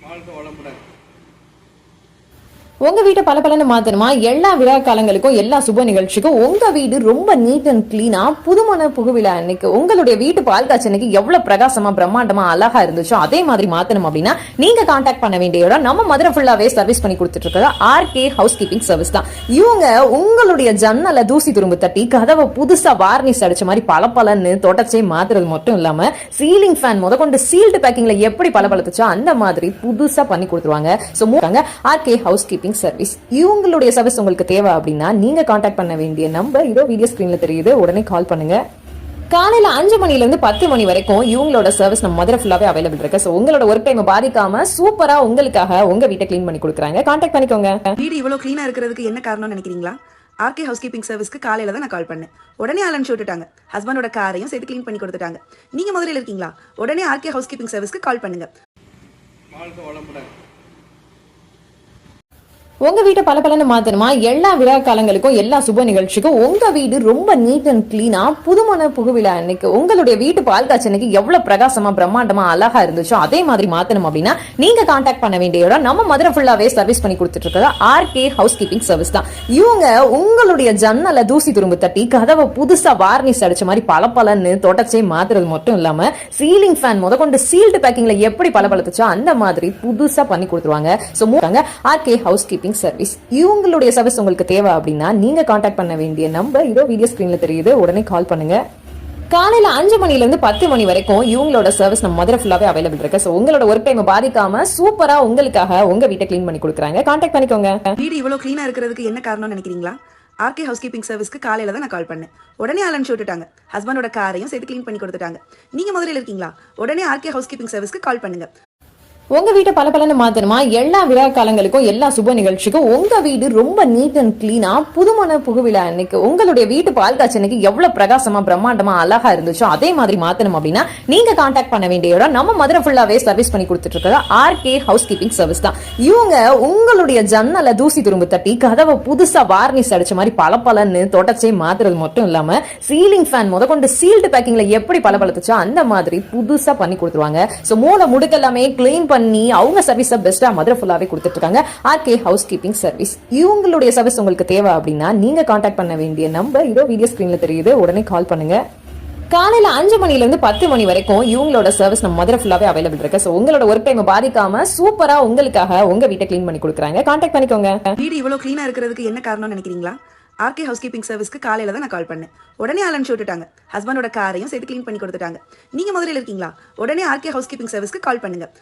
வாழ்க வளமுடன். உங்க வீட்டை பளபளன்னு மாத்தணுமா? எல்லா விழா காலங்களுக்கும் எல்லா சுப நிகழ்ச்சிக்கும் உங்க வீடு ரொம்ப நீட் அண்ட் கிளீனா புதுமண புகுவிழா அன்னைக்கு உங்களுடைய வீட்டு பால் காய்ச்சி அன்னைக்கு எவ்வளவு பிரகாசமா பிரம்மாண்டமா அழகா இருந்துச்சோ அதே மாதிரி மாத்தணும் அப்படின்னா நீங்க கான்டாக்ட் பண்ண வேண்டிய இடம் நம்ம மதுரை ஃபுல்லாவே சர்வீஸ் பண்ணி கொடுத்துட்டு இருக்கிற ஆர்கே ஹவுஸ் கீப்பிங் சர்வீஸ் தான். இவங்க உங்களுடைய ஜன்னல தூசி துரும்பு தட்டி கதவை புதுசா வார்னிஷ் அடிச்ச மாதிரி பளபளன்னு தொடச்சே மாத்துறது மட்டும் இல்லாம சீலிங் ஃபேன் முதற்கொண்டு சீல்டு பேக்கிங்ல எப்படி பளபளத்துச்சோ அந்த மாதிரி புதுசா பண்ணி கொடுத்துருவாங்க. RK housekeeping service. இவங்களுடைய சர்வீஸ் உங்களுக்கு தேவை அப்படின்னா நீங்க கான்டாக்ட் பண்ண வேண்டிய நம்பர் இதோ வீடியோ ஸ்கிரீன்ல தெரியுது, உடனே கால் பண்ணுங்க. காலையில 5 மணில இருந்து 10 மணி வரைக்கும் இவங்களோட சர்வீஸ் நம்ம மதுரை ஃபுல்லாவே அவைலபிள் இருக்கு. சோ உங்களோட ஒர்க் டைம் பாதிக்காம சூப்பரா உங்களுக்காக உங்க வீட்டை கிளீன் பண்ணி கொடுக்குறாங்க. கான்டாக்ட் பண்ணிக்கோங்க. வீடு இவ்வளவு கிளீனா இருக்கிறதுக்கு என்ன காரணம்னு நினைக்கிறீங்களா? ஆர்கே ஹவுஸ் கீப்பிங் சர்வீஸ்க்கு காலையில தான் நான் கால் பண்ணேன். உடனே அலன்ஸ் விட்டுட்டாங்க. ஹஸ்பண்டோட காரையும் சேர்த்து கிளீன் பண்ணி கொடுத்துட்டாங்க. நீங்க மதுரையில் இருக்கீங்களா? உடனே ஆர்கே ஹவுஸ் கீப்பிங் சர்வீஸ்க்கு கால் பண்ணுங்க. வாழ்க வளமுடன். உங்க வீட்டை பளபளன்னு மாத்தணுமா? எல்லா விழா காலங்களுக்கும் எல்லா சுப நிகழ்ச்சிக்கும் உங்க வீடு ரொம்ப நீட் அண்ட் கிளீனா புதுமண புகுவிழா அன்னைக்கு உங்களுடைய வீட்டு பால் காய்ச்சி அன்னைக்கு எவ்வளவு பிரகாசமா பிரம்மாண்டமா அழகா இருந்துச்சோ அதே மாதிரி மாத்தணும் அப்படின்னா நீங்க கான்டாக்ட் பண்ண வேண்டிய இடம் நம்ம மதுரை ஃபுல்லாவே சர்வீஸ் பண்ணி கொடுத்துட்டு இருக்கிற ஆர்கே ஹவுஸ் கீப்பிங் சர்வீஸ் தான். இவங்க உங்களுடைய ஜன்னல தூசி துரும்பு தட்டி கதவை புதுசா வார்னிஷ் அடிச்ச மாதிரி பளபளன்னு தொடச்சே மாத்துறது மட்டும் இல்லாம சீலிங் ஃபேன் முதற்கொண்டு சீல்டு பேக்கிங்ல எப்படி பளபளத்துச்சோ அந்த மாதிரி புதுசா பண்ணி கொடுத்துருவாங்க. RK housekeeping service. இவங்களுடைய சர்வீஸ் உங்களுக்கு தேவை அப்படின்னா நீங்க கான்டாக்ட் பண்ண வேண்டிய நம்பர் இதோ வீடியோ ஸ்கிரீன்ல தெரியுது, உடனே கால் பண்ணுங்க. காலையில 5 மணில இருந்து 10 மணி வரைக்கும் இவங்களோட சர்வீஸ் நம்ம மதுரை ஃபுல்லாவே அவைலபிள் இருக்கு. சோ உங்களோட ஒர்க் டைம் பாதிக்காம சூப்பரா உங்களுக்காக உங்க வீட்டை கிளீன் பண்ணி கொடுக்குறாங்க. கான்டாக்ட் பண்ணிக்கோங்க. வீடு இவ்வளவு கிளீனா இருக்கிறதுக்கு என்ன காரணம்னு நினைக்கிறீங்களா? ஆர்கே ஹவுஸ் கீப்பிங் சர்வீஸ்க்கு காலையில தான் நான் கால் பண்ணேன். உடனே அலன்ஸ் விட்டுட்டாங்க. ஹஸ்பண்டோட காரையும் சேர்த்து கிளீன் பண்ணி கொடுத்துட்டாங்க. நீங்க மதுரையில் இருக்கீங்களா? உடனே ஆர்கே ஹவுஸ் கீப்பிங் சர்வீஸ்க்கு கால் பண்ணுங்க. உங்க வீட்டை பளபளன்னு மாத்தணுமா? எல்லா விழா காலங்களுக்கும் எல்லா சுப நிகழ்ச்சிக்கும் உங்க வீடு ரொம்ப நீட் அண்ட் கிளீனா புதுமண புகுவிழா அன்னைக்கு உங்களுடைய வீட்டு பால் காய்ச்சி அன்னைக்கு எவ்வளவு பிரகாசமா பிரம்மாண்டமா அழகா இருந்துச்சோ அதே மாதிரி மாத்தணும் அப்படின்னா நீங்க கான்டாக்ட் பண்ண வேண்டிய இடம் நம்ம மதுரை ஃபுல்லாவே சர்வீஸ் பண்ணி கொடுத்துட்டு இருக்கிற ஆர்கே ஹவுஸ் கீப்பிங் சர்வீஸ் தான். இவங்க உங்களுடைய ஜன்னல தூசி துரும்பு தட்டி கதவை புதுசா வார்னிஷ் அடிச்ச மாதிரி பளபளன்னு தொடச்சே மாத்துறது மட்டும் இல்லாம சீலிங் ஃபேன் முதற்கொண்டு சீல்டு பேக்கிங்ல எப்படி பளபளத்துச்சோ அந்த மாதிரி புதுசா பண்ணி கொடுத்துருவாங்க. சோ மூல முடுக்க எல்லாமே கிளீன் பண்ணி அவங்க சர்வீஸ் பெஸ்டா மதுரை ஃபுல்லாவே கொடுத்துட்டு இருக்காங்க. RK housekeeping service. இவங்களுடைய சர்வீஸ் உங்களுக்கு தேவை அப்படின்னா நீங்க கான்டாக்ட் பண்ண வேண்டிய நம்பர் இதோ வீடியோ ஸ்கிரீன்ல தெரியுது, உடனே கால் பண்ணுங்க. காலையில 5 மணில இருந்து 10 மணி வரைக்கும் இவங்களோட சர்வீஸ் நம்ம மதுரை ஃபுல்லாவே அவைலபிள் இருக்கு. சோ உங்களோட ஒர்க் டைம் பாதிக்காம சூப்பரா உங்களுக்காக உங்க வீட்டை கிளீன் பண்ணி கொடுக்குறாங்க. கான்டாக்ட் பண்ணிக்கோங்க. வீடு இவ்வளவு கிளீனா இருக்கிறதுக்கு என்ன காரணம்னு நினைக்கிறீங்களா? ஆர்கே ஹவுஸ் கீப்பிங் சர்வீஸ்க்கு காலையில தான் நான் கால் பண்ணேன். உடனே அலன்ஸ் விட்டுட்டாங்க. ஹஸ்பண்டோட காரையும் சேர்த்து கிளீன் பண்ணி கொடுத்துட்டாங்க. நீங்க மதுரையில் இருக்கீங்களா? உடனே ஆர்கே ஹவுஸ் கீப்பிங் சர்வீஸ்க்கு கால் பண்ணுங்க.